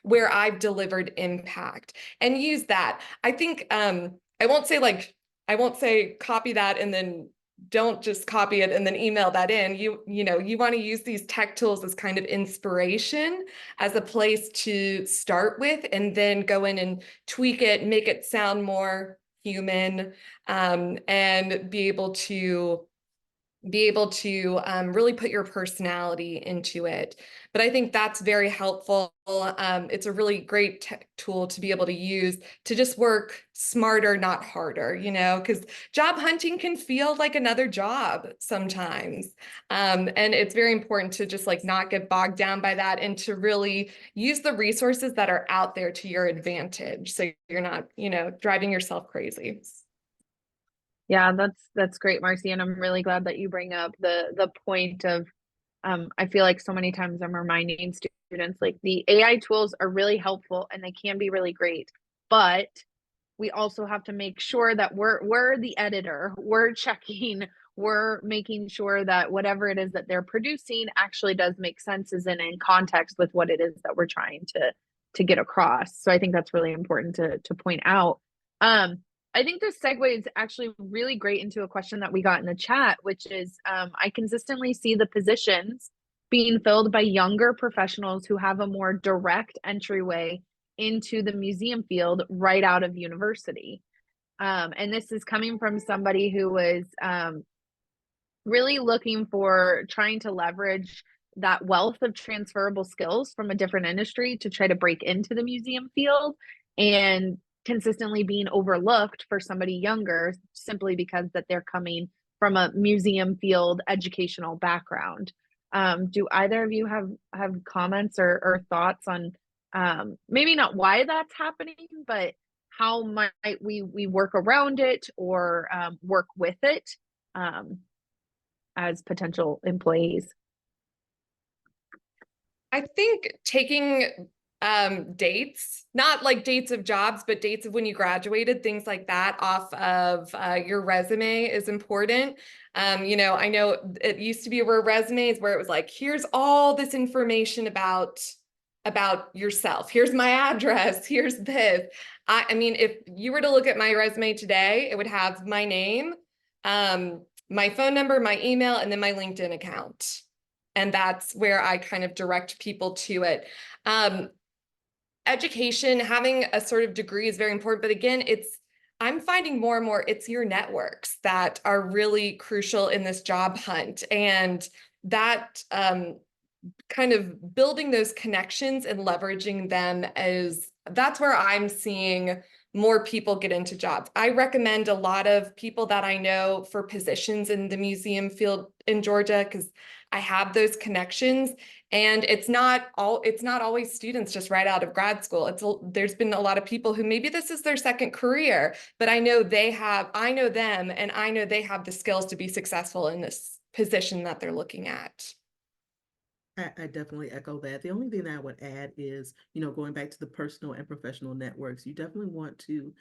where I've delivered impact, and use that. I think I won't say copy that and then don't just copy it and then email that in. You want to use these tech tools as kind of inspiration, as a place to start with, and then go in and tweak it, make it sound more human, and be able to really put your personality into it. But I think that's very helpful. It's a really great tech tool to be able to use to just work smarter, not harder, because job hunting can feel like another job sometimes. And it's very important to just not get bogged down by that and to really use the resources that are out there to your advantage. So you're not, driving yourself crazy. Yeah, that's great, Marcy, and I'm really glad that you bring up the point of I feel like so many times I'm reminding students like the AI tools are really helpful and they can be really great, but we also have to make sure that we're the editor, we're checking, we're making sure that whatever it is that they're producing actually does make sense, is in context with what it is that we're trying to get across. So I think that's really important to point out. I think this segue is actually really great into a question that we got in the chat, which is I consistently see the positions being filled by younger professionals who have a more direct entryway into the museum field right out of university. And this is coming from somebody who was really looking for trying to leverage that wealth of transferable skills from a different industry to try to break into the museum field, and consistently being overlooked for somebody younger simply because that they're coming from a museum field educational background. Do either of you have comments or thoughts on maybe not why that's happening, but how might we work around it or work with it as potential employees? I think taking dates, not like dates of jobs, but dates of when you graduated, things like that off of your resume is important. You know, I know it used to be where resumes where it was like, here's all this information about yourself. Here's my address. Here's this. I mean, if you were to look at my resume today, it would have my name, my phone number, my email, and then my LinkedIn account. And that's where I kind of direct people to it. Education, having a sort of degree is very important, but again, I'm finding more and more it's your networks that are really crucial in this job hunt, and that kind of building those connections and leveraging them that's where I'm seeing more people get into jobs. I recommend a lot of people that I know for positions in the museum field in Georgia because I have those connections, and it's not always students just right out of grad school. There's been a lot of people who maybe this is their second career, but I know them, and I know they have the skills to be successful in this position that they're looking at. I definitely echo that. The only thing that I would add is, going back to the personal and professional networks, you definitely want to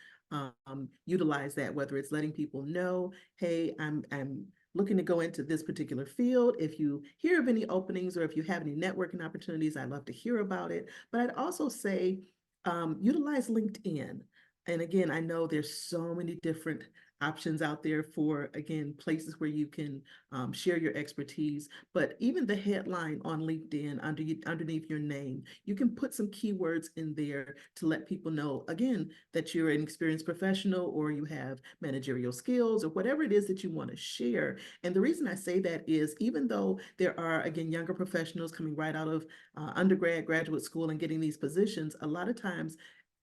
utilize that, whether it's letting people know, hey, I'm looking to go into this particular field. If you hear of any openings or if you have any networking opportunities, I'd love to hear about it. But I'd also say utilize LinkedIn. And again, I know there's so many different options out there for, again, places where you can share your expertise. But even the headline on LinkedIn underneath your name, you can put some keywords in there to let people know, again, that you're an experienced professional or you have managerial skills or whatever it is that you want to share. And the reason I say that is even though there are, again, younger professionals coming right out of undergrad, graduate school and getting these positions, a lot of times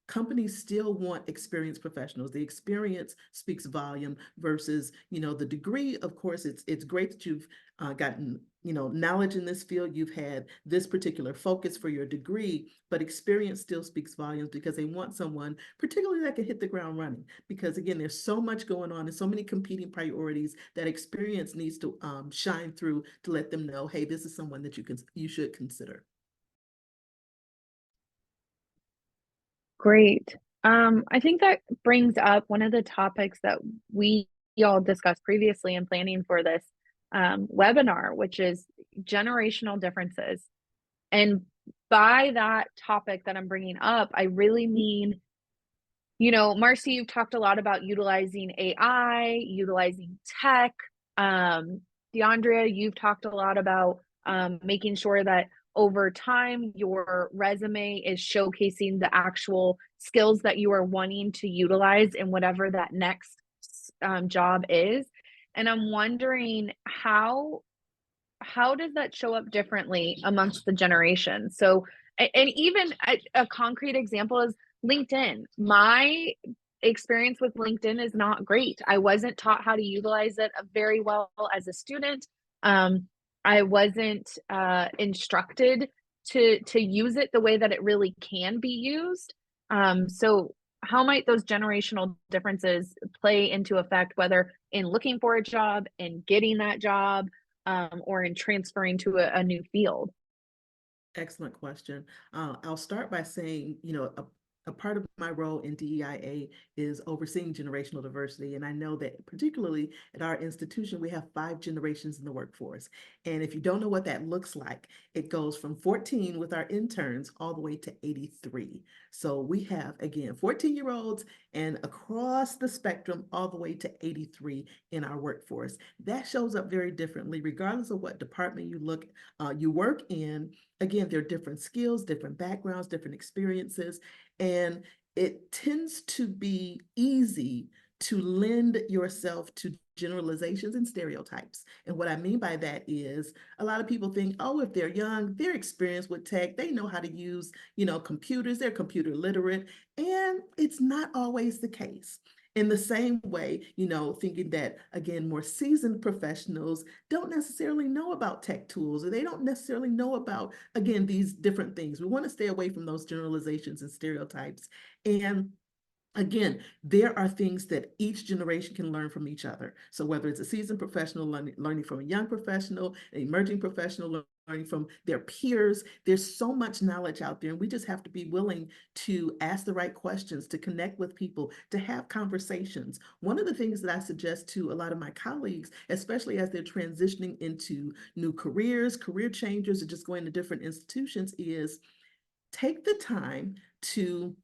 companies still want experienced professionals. The experience speaks volume versus, the degree. Of course, it's great that you've gotten, knowledge in this field. You've had this particular focus for your degree, but experience still speaks volumes because they want someone particularly that can hit the ground running. Because again, there's so much going on and so many competing priorities that experience needs to shine through to let them know, hey, this is someone that you should consider. Great. I think that brings up one of the topics that we all discussed previously in planning for this webinar, which is generational differences. And by that topic that I'm bringing up, I really mean, Marcy, you've talked a lot about utilizing AI, utilizing tech. DeAndrea, you've talked a lot about making sure that over time, your resume is showcasing the actual skills that you are wanting to utilize in whatever that next job is. And I'm wondering how does that show up differently amongst the generations? So, and even a concrete example is LinkedIn. My experience with LinkedIn is not great. I wasn't taught how to utilize it very well as a student. I wasn't instructed to use it the way that it really can be used. So how might those generational differences play into effect, whether in looking for a job, in getting that job, or in transferring to a new field? Excellent question. I'll start by saying, a part of my role in DEIA is overseeing generational diversity. And I know that particularly at our institution, we have 5 generations in the workforce. And if you don't know what that looks like, it goes from 14 with our interns all the way to 83. So we have, again, 14-year-olds and across the spectrum all the way to 83 in our workforce. That shows up very differently, regardless of what department you work in. Again, there are different skills, different backgrounds, different experiences, and it tends to be easy to lend yourself to generalizations and stereotypes. And what I mean by that is a lot of people think, oh, if they're young, they're experienced with tech, they know how to use, computers, they're computer literate. And it's not always the case. In the same way, thinking that, again, more seasoned professionals don't necessarily know about tech tools, or they don't necessarily know about, again, these different things. We want to stay away from those generalizations and stereotypes. And again, there are things that each generation can learn from each other. So whether it's a seasoned professional learning from a young professional, an emerging professional learning from their peers, there's so much knowledge out there, and we just have to be willing to ask the right questions, to connect with people, to have conversations. One of the things that I suggest to a lot of my colleagues, especially as they're transitioning into new careers, career changers, or just going to different institutions, is take the time to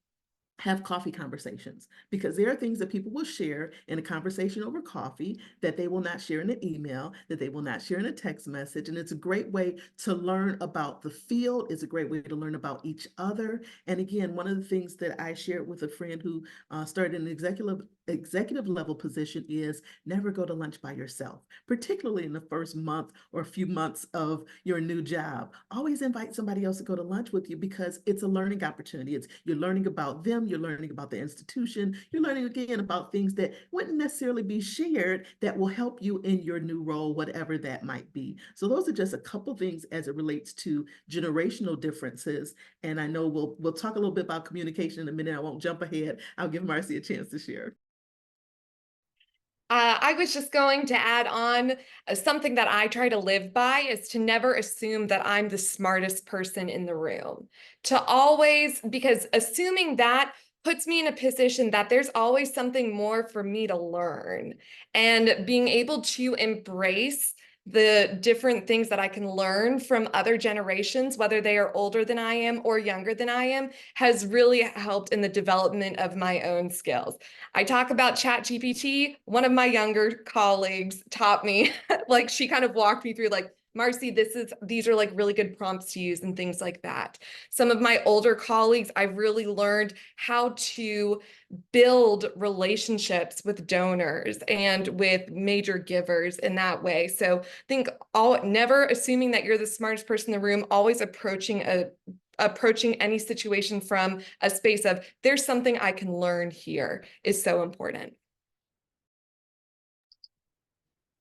have coffee conversations, because there are things that people will share in a conversation over coffee that they will not share in an email, that they will not share in a text message. And it's a great way to learn about the field. It's a great way to learn about each other. And again, one of the things that I shared with a friend who started an executive level position is never go to lunch by yourself, particularly in the first month or a few months of your new job. Always invite somebody else to go to lunch with you, because it's a learning opportunity. You're learning about them, you're learning about the institution, you're learning again about things that wouldn't necessarily be shared that will help you in your new role, whatever that might be. So those are just a couple things as it relates to generational differences. And I know we'll talk a little bit about communication in a minute. I won't jump ahead. I'll give Marcy a chance to share. I was just going to add on something that I try to live by is to never assume that I'm the smartest person in the room. To always, because assuming that puts me in a position that there's always something more for me to learn, and being able to embrace the different things that I can learn from other generations, whether they are older than I am or younger than I am, has really helped in the development of my own skills. I talk about ChatGPT. One of my younger colleagues taught me, like she kind of walked me through like, Marcy, these are like really good prompts to use and things like that. Some of my older colleagues, I've really learned how to build relationships with donors and with major givers in that way. So think never assuming that you're the smartest person in the room, always approaching any situation from a space of there's something I can learn here is so important.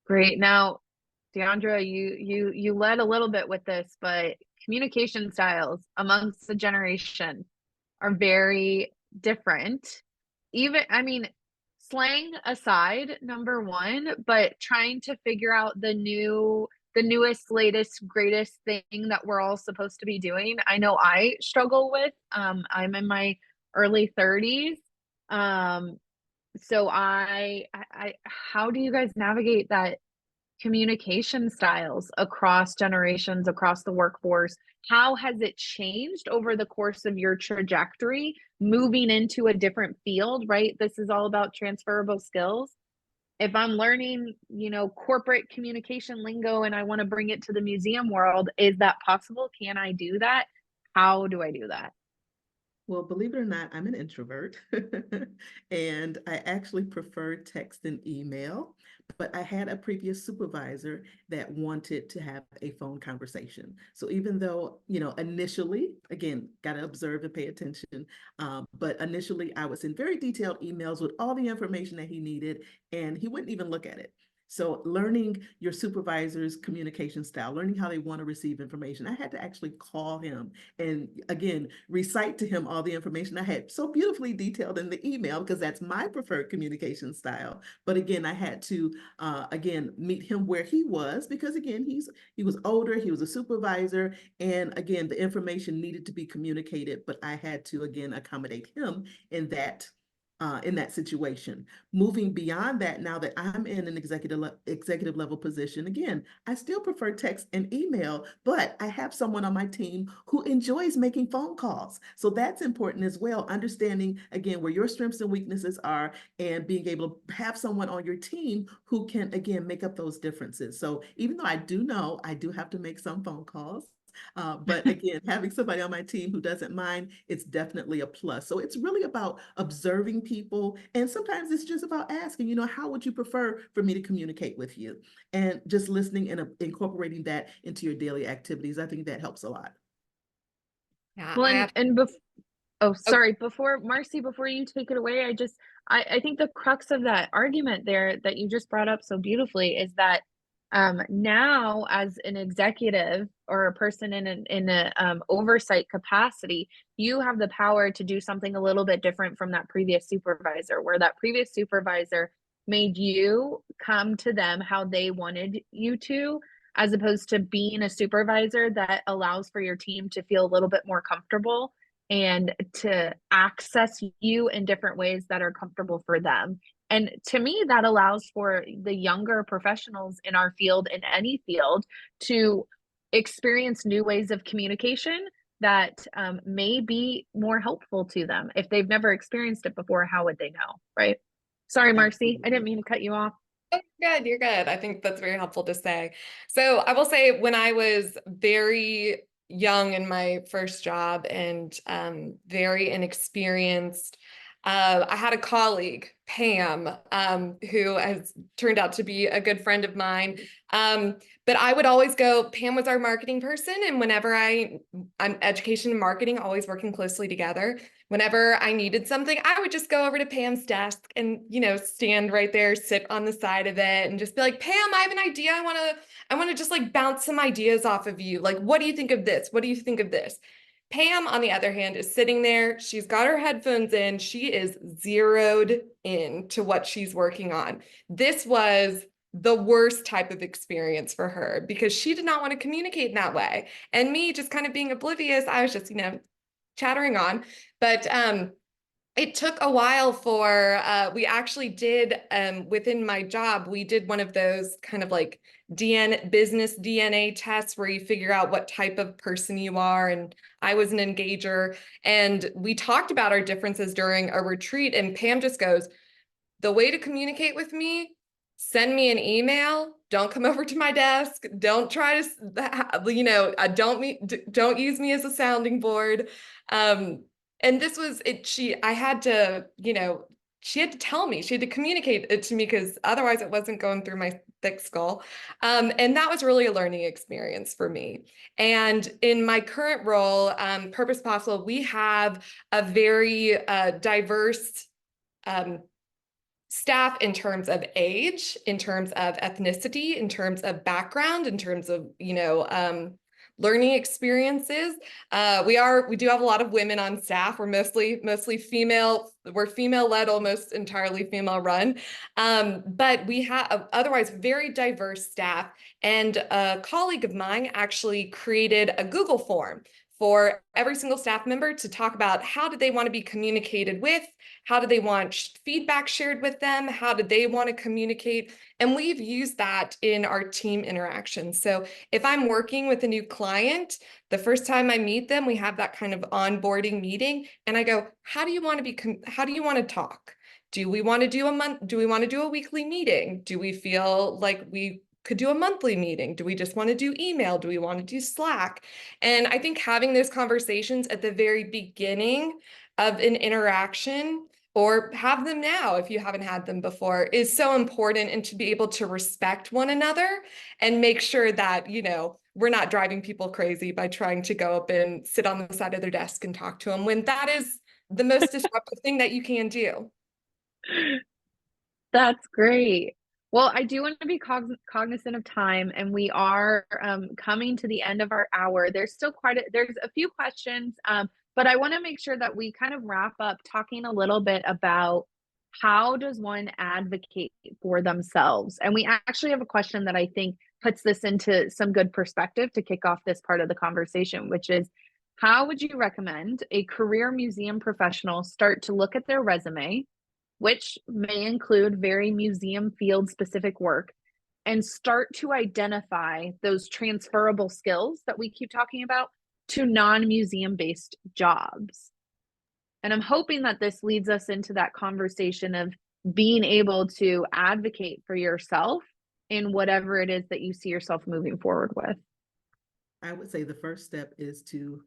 Great. Now, Deandra, you led a little bit with this, but communication styles amongst the generation are very different. Even, I mean, slang aside, number one, but trying to figure out the newest, latest, greatest thing that we're all supposed to be doing. I know I struggle with. I'm in my early 30s. So how do you guys navigate that communication styles across generations, across the workforce? How has it changed over the course of your trajectory moving into a different field, right? This is all about transferable skills. If I'm learning, corporate communication lingo and I want to bring it to the museum world, is that possible? Can I do that? How do I do that? Well, believe it or not, I'm an introvert and I actually prefer text and email, but I had a previous supervisor that wanted to have a phone conversation. So even though, initially, again, got to observe and pay attention, but initially I was in very detailed emails with all the information that he needed, and he wouldn't even look at it. So learning your supervisor's communication style, learning how they want to receive information, I had to actually call him and again, recite to him all the information I had so beautifully detailed in the email, because that's my preferred communication style. But again, I had to, again, meet him where he was, because again, he was older, he was a supervisor. And again, the information needed to be communicated, but I had to, again, accommodate him in that situation. Moving beyond that, now that I'm in an executive level position, again, I still prefer text and email, but I have someone on my team who enjoys making phone calls. So that's important as well, understanding, again, where your strengths and weaknesses are, and being able to have someone on your team who can, again, make up those differences. So even though I do know I do have to make some phone calls, But again, having somebody on my team who doesn't mind, it's definitely a plus. So it's really about observing people. And sometimes it's just about asking, how would you prefer for me to communicate with you? And just listening and incorporating that into your daily activities. I think that helps a lot. Yeah, Well, I have. oh, Oh, sorry, Marcy, before you take it away, I think the crux of that argument there that you just brought up so beautifully is that now as an executive or a person in a oversight capacity, you have the power to do something a little bit different from that previous supervisor, where that previous supervisor made you come to them how they wanted you to, as opposed to being a supervisor that allows for your team to feel a little bit more comfortable and to access you in different ways that are comfortable for them. And to me, that allows for the younger professionals in our field, in any field, to experience new ways of communication that may be more helpful to them. If they've never experienced it before, how would they know, right? Sorry, Marcy, I didn't mean to cut you off. oh, you're good. You're good. I think that's very helpful to say. So I will say when I was very young in my first job and very inexperienced, I had a colleague, Pam, who has turned out to be a good friend of mine. But I would always go, Pam was our marketing person. And whenever I'm education and marketing, always working closely together. Whenever I needed something, I would just go over to Pam's desk and, stand right there, sit on the side of it and just be like, Pam, I have an idea. I want to just like bounce some ideas off of you. Like, what do you think of this? What do you think of this? Pam, on the other hand, is sitting there. She's got her headphones in. She is zeroed in to what she's working on. This was the worst type of experience for her because she did not want to communicate in that way. And me just kind of being oblivious, I was just, chattering on. But it took a while for, we actually did, within my job, we did one of those kind of like business DNA tests where you figure out what type of person you are. And I was an engager. And we talked about our differences during a retreat. And Pam just goes, the way to communicate with me, send me an email. Don't come over to my desk. Don't try to, don't use me as a sounding board. And this was it. I had to, she had to tell me, she had to communicate it to me because otherwise it wasn't going through my thick skull. And that was really a learning experience for me. And in my current role, Purpose Possible, we have a very diverse staff in terms of age, in terms of ethnicity, in terms of background, in terms of, learning experiences. We do have a lot of women on staff. We're mostly female. We're female led, almost entirely female run. But we have otherwise very diverse staff. And a colleague of mine actually created a Google form for every single staff member to talk about how did they want to be communicated with, how do they want feedback shared with them, how did they want to communicate, and we've used that in our team interactions. So if I'm working with a new client, the first time I meet them, we have that kind of onboarding meeting, and I go, how do you want to talk? Do we want to do a month? Do we want to do a weekly meeting? Do we feel like we could do a monthly meeting? Do we just want to do email? Do we want to do Slack? And I think having those conversations at the very beginning of an interaction, or have them now if you haven't had them before, is so important, and to be able to respect one another and make sure that, we're not driving people crazy by trying to go up and sit on the side of their desk and talk to them when that is the most disruptive thing that you can do. That's great. Well, I do want to be cognizant of time, and we are coming to the end of our hour. There's still there's a few questions, but I want to make sure that we kind of wrap up talking a little bit about how does one advocate for themselves? And we actually have a question that I think puts this into some good perspective to kick off this part of the conversation, which is, how would you recommend a career museum professional start to look at their resume, which may include very museum field specific work, and start to identify those transferable skills that we keep talking about to non-museum based jobs? And I'm hoping that this leads us into that conversation of being able to advocate for yourself in whatever it is that you see yourself moving forward with. I would say the first step is to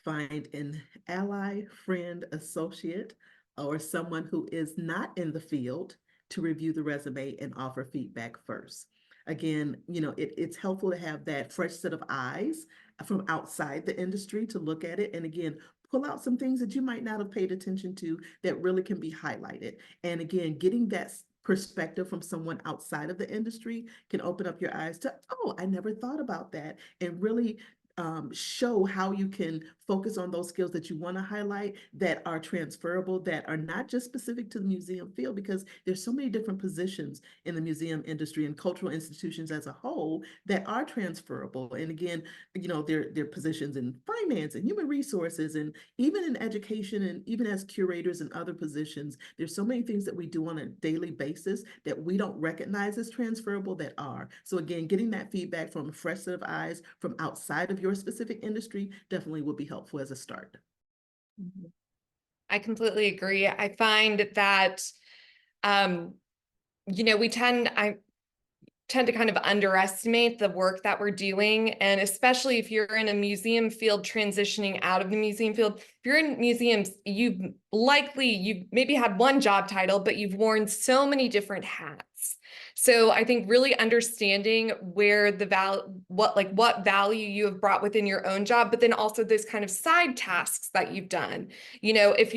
find an ally, friend, associate, or someone who is not in the field to review the resume and offer feedback first. Again, it's helpful to have that fresh set of eyes from outside the industry to look at it. And again, pull out some things that you might not have paid attention to that really can be highlighted. And again, getting that perspective from someone outside of the industry can open up your eyes to, oh, I never thought about that, and really show how you can focus on those skills that you want to highlight that are transferable, that are not just specific to the museum field, because there's so many different positions in the museum industry and cultural institutions as a whole that are transferable. And again, there are positions in finance and human resources, and even in education, and even as curators and other positions, there's so many things that we do on a daily basis that we don't recognize as transferable that are. So again, getting that feedback from a fresh set of eyes from outside of your specific industry definitely will be helpful as a start. I completely agree. I find that, I tend to kind of underestimate the work that we're doing. And especially if you're in a museum field transitioning out of the museum field, if you're in museums, you've maybe had one job title, but you've worn so many different hats. So I think really understanding where what value you have brought within your own job, but then also those kind of side tasks that you've done. If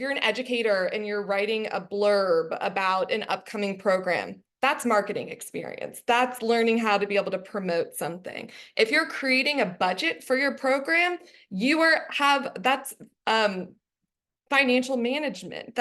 you're an educator and you're writing a blurb about an upcoming program, that's marketing experience. That's learning how to be able to promote something. If you're creating a budget for your program, that's financial management.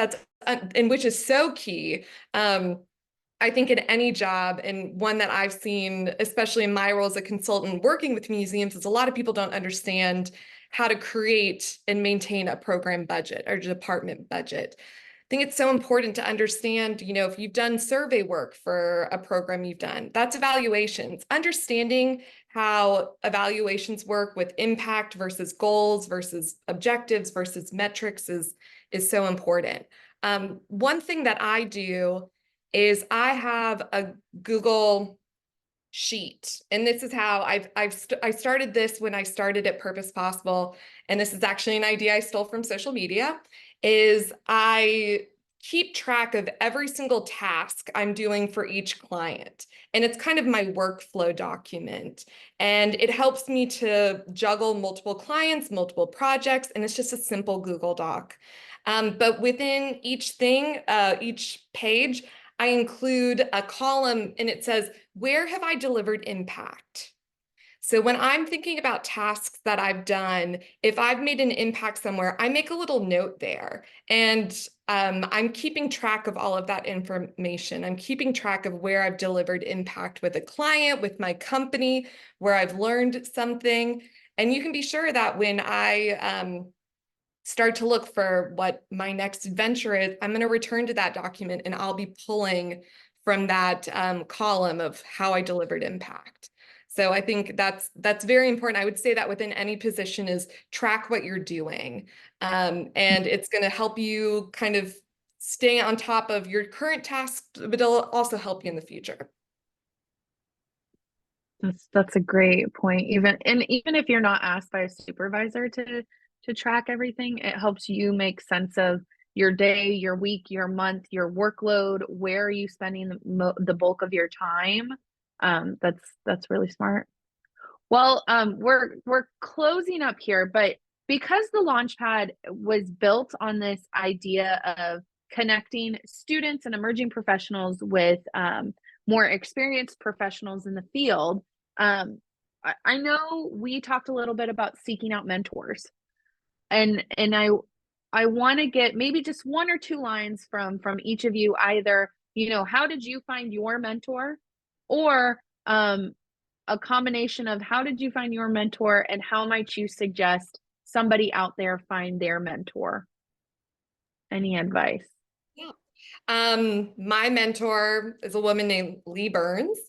And which is so key. I think in any job, and one that I've seen, especially in my role as a consultant working with museums, is a lot of people don't understand how to create and maintain a program budget or department budget. I think it's so important to understand, if you've done survey work for a program you've done, that's evaluations. Understanding how evaluations work with impact versus goals versus objectives versus metrics is so important. One thing that I do is I have a Google sheet. And this is how I started this when I started at Purpose Possible. And this is actually an idea I stole from social media, is I keep track of every single task I'm doing for each client. And it's kind of my workflow document. And it helps me to juggle multiple clients, multiple projects, and it's just a simple Google Doc. But within each page, I include a column and it says, where have I delivered impact? So when I'm thinking about tasks that I've done, if I've made an impact somewhere, I make a little note there. And I'm keeping track of all of that information. I'm keeping track of where I've delivered impact with a client, with my company, where I've learned something. And you can be sure that when I start to look for what my next adventure is, I'm going to return to that document and I'll be pulling from that column of how I delivered impact. So I think that's very important. I would say that within any position is track what you're doing. And it's going to help you kind of stay on top of your current tasks, but it'll also help you in the future. That's a great point. Even if you're not asked by a supervisor to track everything, it helps you make sense of your day, your week, your month, your workload. Where are you spending the bulk of your time? That's really smart. Well, we're closing up here, but because the Launchpad was built on this idea of connecting students and emerging professionals with more experienced professionals in the field, I know we talked a little bit about seeking out mentors, and I want to get maybe just one or two lines from each of you. Either, how did you find your mentor, or a combination of how did you find your mentor and how might you suggest somebody out there find their mentor? Any advice? Yeah. My mentor is a woman named Lee Burns.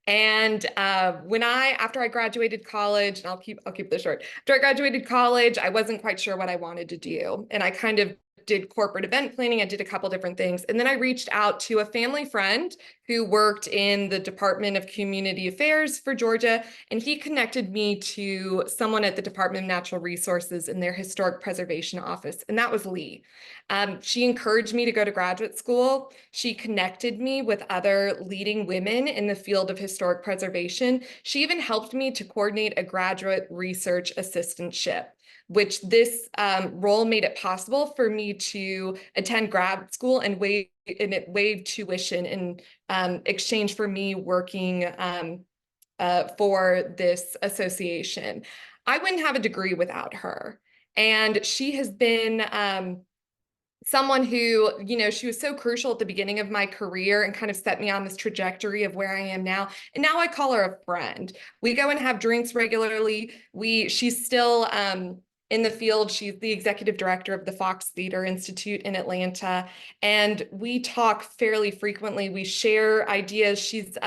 And after I graduated college, and I'll keep this short. After I graduated college, I wasn't quite sure what I wanted to do. And I kind of did corporate event planning. I did a couple different things. And then I reached out to a family friend who worked in the Department of Community Affairs for Georgia, and he connected me to someone at the Department of Natural Resources in their Historic Preservation Office, and that was Lee. She encouraged me to go to graduate school. She connected me with other leading women in the field of historic preservation. She even helped me to coordinate a graduate research assistantship, which this role made it possible for me to attend grad school and it waived tuition in exchange for me working for this association. I wouldn't have a degree without her. And she has been someone who, she was so crucial at the beginning of my career and kind of set me on this trajectory of where I am now. And now I call her a friend. We go and have drinks regularly. She's still in the field. She's the executive director of the Fox Theater Institute in Atlanta. And we talk fairly frequently. We share ideas. She's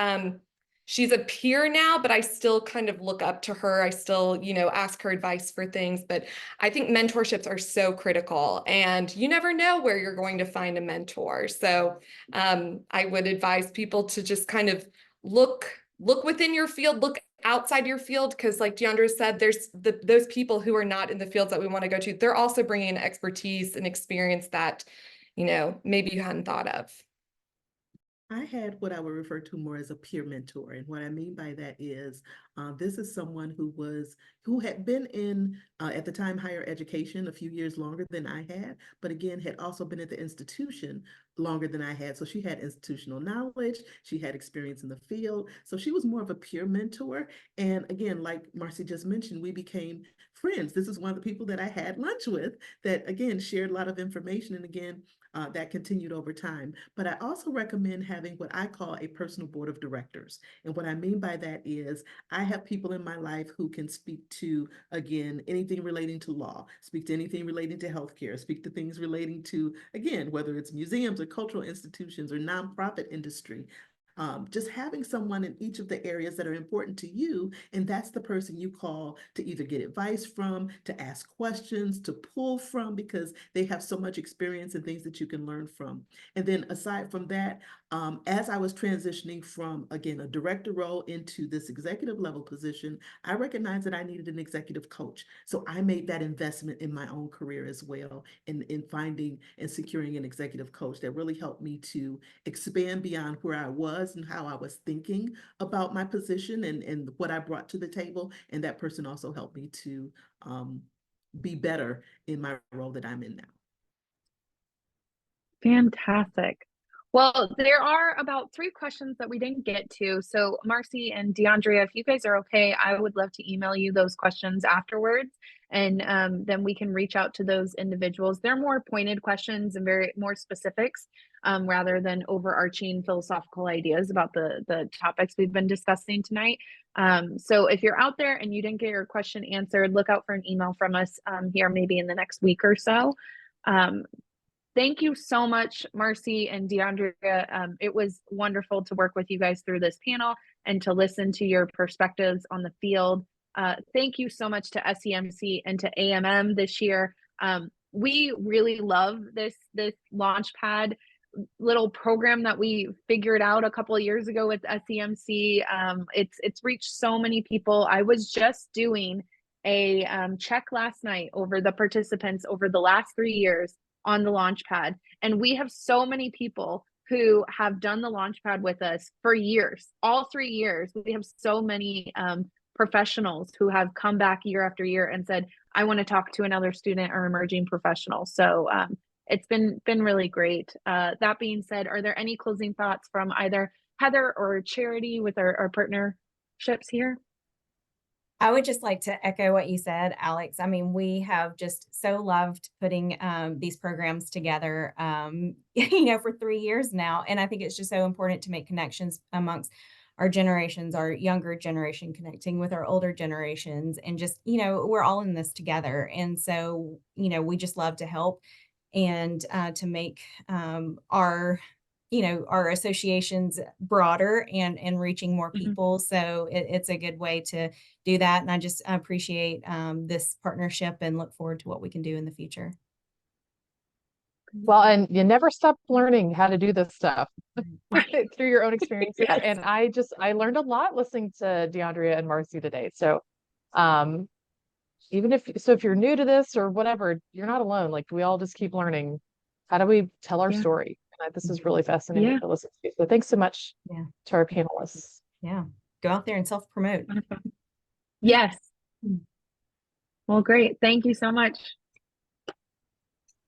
a peer now, but I still kind of look up to her. I still, ask her advice for things. But I think mentorships are so critical, and you never know where you're going to find a mentor. So I would advise people to just kind of look within your field, look outside your field, because like Deandra said, there's those people who are not in the fields that we want to go to. They're also bringing in expertise and experience that, maybe you hadn't thought of. I had what I would refer to more as a peer mentor. And what I mean by that is this is someone who had been in, at the time, higher education a few years longer than I had, but again, had also been at the institution longer than I had. So she had institutional knowledge, she had experience in the field. So she was more of a peer mentor. And again, like Marcy just mentioned, we became friends. This is one of the people that I had lunch with that, again, shared a lot of information. And again, that continued over time. But I also recommend having what I call a personal board of directors. And what I mean by that is I have people in my life who can speak to, again, anything relating to law, speak to anything relating to healthcare, speak to things relating to, again, whether it's museums or cultural institutions or nonprofit industry. Just having someone in each of the areas that are important to you, and that's the person you call to either get advice from, to ask questions, to pull from, because they have so much experience and things that you can learn from. And then aside from that, as I was transitioning from, again, a director role into this executive level position, I recognized that I needed an executive coach. So I made that investment in my own career as well, in finding and securing an executive coach that really helped me to expand beyond where I was and how I was thinking about my position and what I brought to the table. And that person also helped me to be better in my role that I'm in now. Fantastic. Well, there are about 3 questions that we didn't get to. So Marcy and DeAndrea, if you guys are okay, I would love to email you those questions afterwards. And then we can reach out to those individuals. They're more pointed questions and very more specifics rather than overarching philosophical ideas about the topics we've been discussing tonight. So if you're out there and you didn't get your question answered, look out for an email from us here maybe in the next week or so. Thank you so much, Marcy and DeAndrea. It was wonderful to work with you guys through this panel and to listen to your perspectives on the field. Thank you so much to SEMC and to AMM this year. We really love this Launchpad little program that we figured out a couple of years ago with SEMC. It's reached so many people. I was just doing a check last night over the participants over the last 3 years on the Launchpad. And we have so many people who have done the Launchpad with us for years, all 3 years. We have so many professionals who have come back year after year and said, I want to talk to another student or emerging professional. So it's been really great. That being said, are there any closing thoughts from either Heather or Charity with our partnerships here? I would just like to echo what you said, Alex. I mean, we have just so loved putting these programs together, for 3 years now. And I think it's just so important to make connections amongst our generations, our younger generation connecting with our older generations, and just, we're all in this together. And so, we just love to help and to make our associations broader and reaching more people. So it's a good way to do that. And I just appreciate this partnership and look forward to what we can do in the future. Well, and you never stop learning how to do this stuff Right. through your own experiences. Yes. And I learned a lot listening to DeAndrea and Marcy today. So, um, if you're new to this or whatever, you're not alone. Like we all just keep learning. How do we tell our Yeah. story? And this is really fascinating Yeah. to listen to. So thanks so much Yeah. to our panelists. Yeah. Go out there and self-promote. Yes. Well, great. Thank you so much.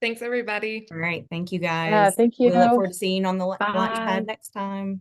Thanks, everybody. All right. Thank you guys. Yeah, thank We look you. forward to seeing you on the Bye. Launchpad next time.